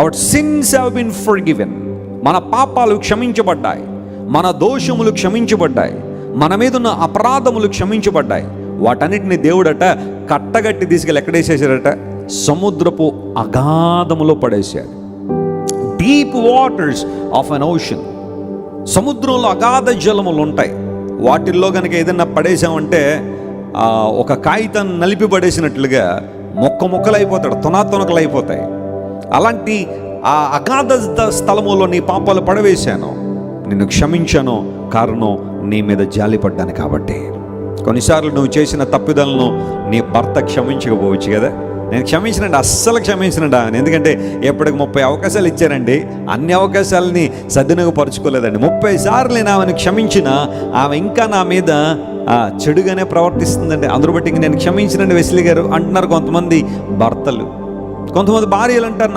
Hour sins have been forgiven. మన పాపాలు క్షమించబడ్డాయి, మన దోషములు క్షమించబడ్డాయి, మన మీద ఉన్న అపరాధములు క్షమించబడ్డాయి. వాటన్నిటిని దేవుడట కట్టగట్టి తీసుకెళ్ళి ఎక్కడేసేసాడట? సముద్రపు అగాధములో పడేశాడు. Deep waters of an ocean. సముద్రంలో అగాధ జలములు ఉంటాయి. వాటిల్లో కనుక ఏదైనా పడేసామంటే ఒక కాగితం నలిపి పడేసినట్లుగా మొక్కలు అయిపోతాడు, తునకలు అయిపోతాయి. అలాంటి ఆ అగాధ స్థలములో నీ పాపాలు పడవేశాను, నిన్ను క్షమించాను. కారణం నీ మీద జాలిపడ్డాను కాబట్టి. కొన్నిసార్లు నువ్వు చేసిన తప్పిదాలను నీ భర్త క్షమించకపోవచ్చు కదా. నేను క్షమించినండి, అస్సలు క్షమించినండి. ఎందుకంటే ఎప్పటికి 30 అవకాశాలు ఇచ్చారండి, అన్ని అవకాశాలని సద్వినియోగపరచుకోలేదండి. 30 సార్లు నేను ఆమెను క్షమించిన ఆమె ఇంకా నా మీద చెడుగానే ప్రవర్తిస్తుందండి. అందరూ బట్టి నేను క్షమించినండి వెస్లీ గారు అంటున్నారు కొంతమంది భర్తలు. కొంతమంది భార్యలు అంటారు,